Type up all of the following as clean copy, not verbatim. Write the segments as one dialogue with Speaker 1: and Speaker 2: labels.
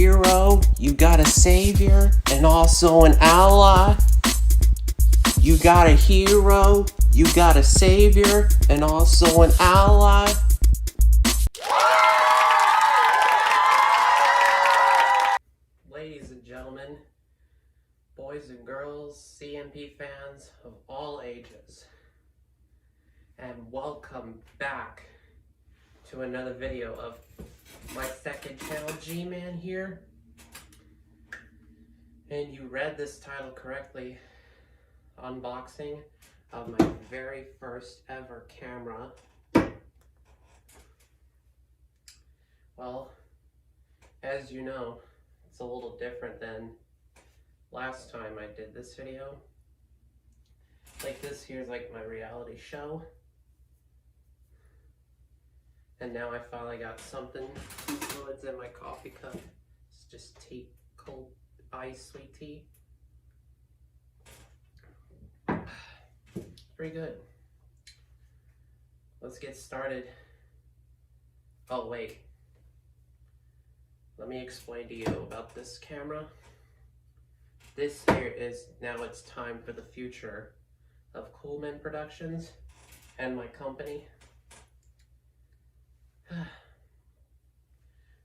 Speaker 1: hero, you got a savior, and also an ally. You got a hero, you got a savior, and also an ally. Ladies and gentlemen, boys and girls, CMP fans of all ages, and welcome back to another video of my second channel, G-ManHere. And you read this title correctly. Unboxing of my very first ever camera. Well, as you know, it's a little different than last time I did this video. Like, this here's like my reality show. And now I finally got something. Fluids in my coffee cup. It's just tea, cold ice, sweet tea. Pretty good. Let's get started. Oh wait, let me explain to you about this camera. This here is now it's time for the future of coolmenproductions and my company.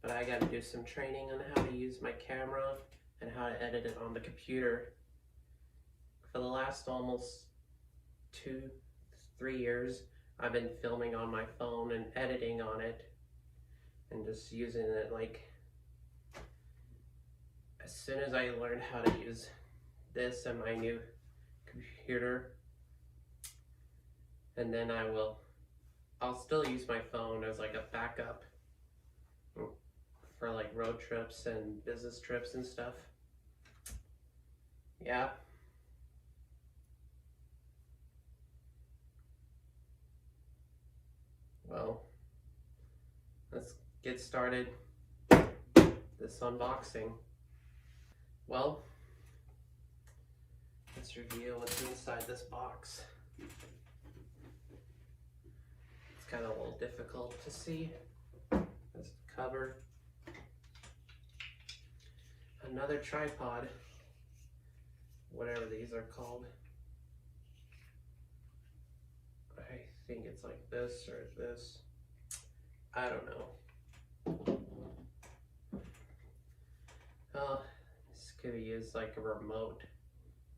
Speaker 1: But I gotta do some training on how to use my camera and how to edit it on the computer. For the last almost 2-3 years, I've been filming on my phone and editing on it and just using it. Like, as soon as I learn how to use this and my new computer, and then I'll still use my phone as like a backup for like road trips and business trips and stuff. Yeah. Well, let's get started this unboxing. Well, let's reveal what's inside this box. It's kind of a little difficult to see. There's the cover. Another tripod, whatever these are called. I think it's like this or this. I don't know. This could be used like a remote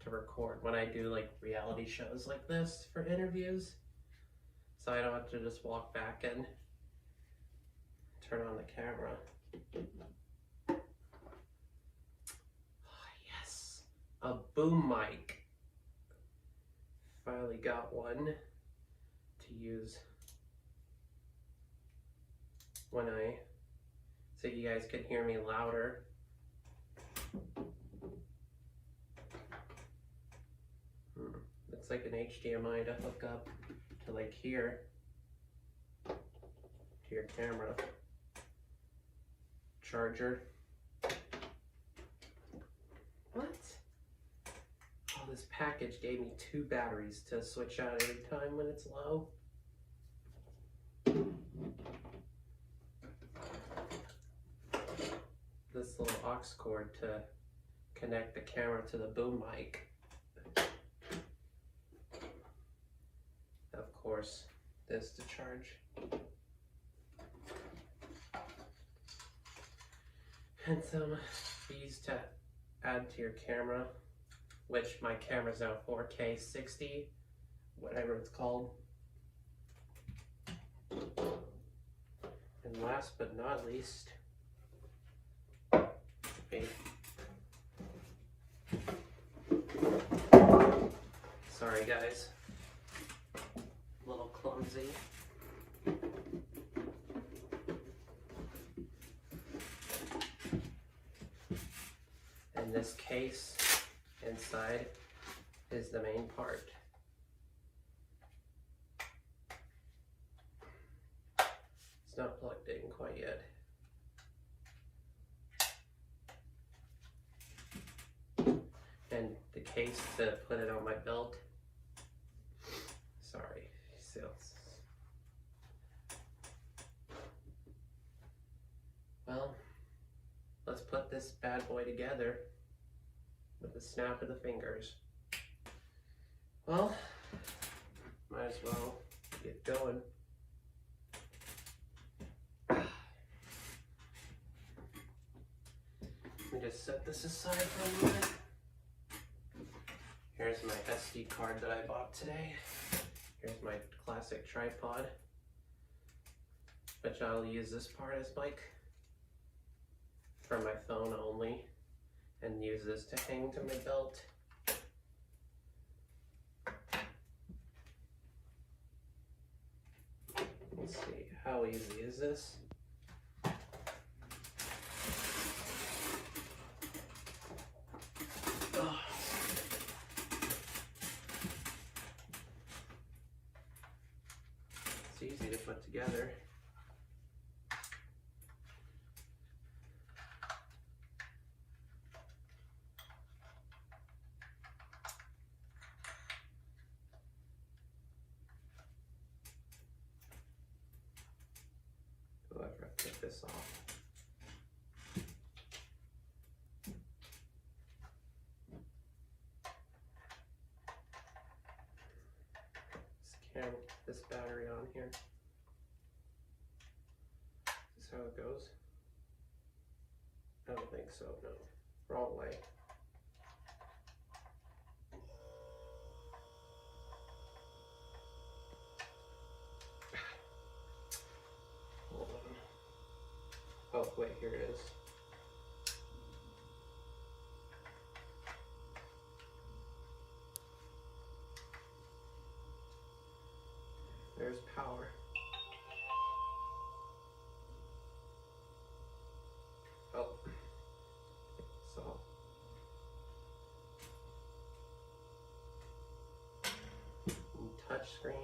Speaker 1: to record when I do like reality shows like this for interviews. So I don't have to just walk back and turn on the camera. Oh, yes, a boom mic. Finally got one to use so you guys can hear me louder. Looks like an HDMI to hook up to like here, to your camera. Charger. What? Oh, this package gave me 2 batteries to switch out every time when it's low. This little aux cord to connect the camera to the boom mic. Of course, this to charge. And some keys to add to your camera, which my camera's now 4K 60, whatever it's called. And last but not least, sorry guys, a little clumsy. And this case inside is the main part. It's not plugged in quite yet. And the case to put it on my belt. Sorry, sales. Well, let's put put this bad boy together with the snap of the fingers. Well, might as well get going. Let me just set this aside for a minute. Here's my SD card that I bought today. Here's my classic tripod, which I'll use this part as mic for my phone only, and use this to hang to my belt. Let's see, how easy is this? Oh. It's easy to put together. Take this off. This battery on here. Is this how it goes? I don't think so, no. Wrong way. Hold on. Oh, wait, here it is. There's power. Oh, so. Touch screen.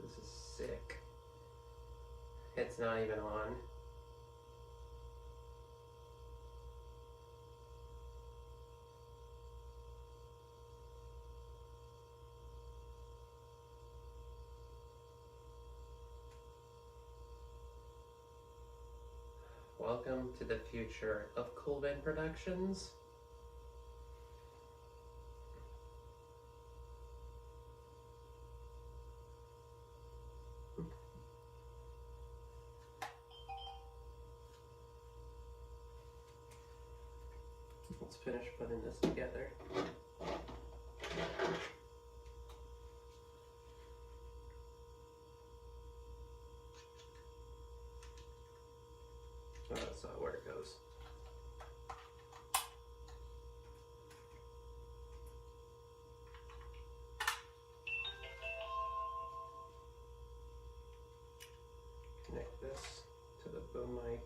Speaker 1: This is sick. It's not even on. Welcome to the future of coolmenproductions. Let's finish putting this together. Oh, that's not where it goes. Connect this to the boom mic.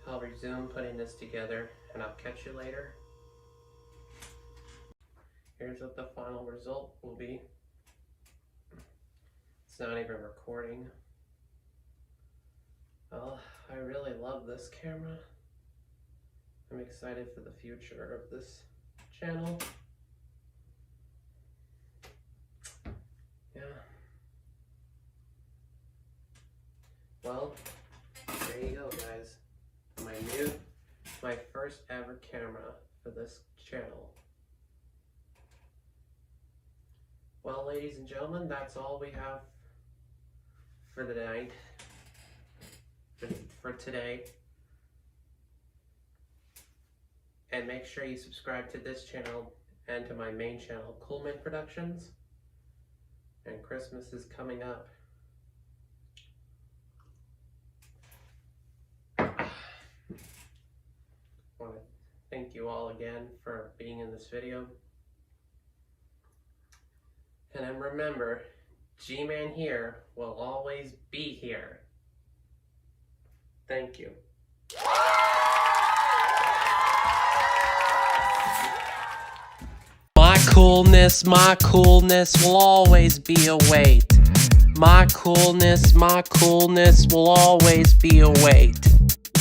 Speaker 1: I'll resume putting this together and I'll catch you later. Here's what the final result will be. It's not even recording. Well, I really love this camera. I'm excited for the future of this channel. Yeah. Well, there you go, guys. My first ever camera for this channel. Well, ladies and gentlemen, that's all we have for the night, for today. And make sure you subscribe to this channel and to my main channel, coolmenproductions. And Christmas is coming up. thank you all again for being in this video. And then remember, G-ManHere will always be here. Thank you. My coolness will always be a weight. My coolness will always be a weight.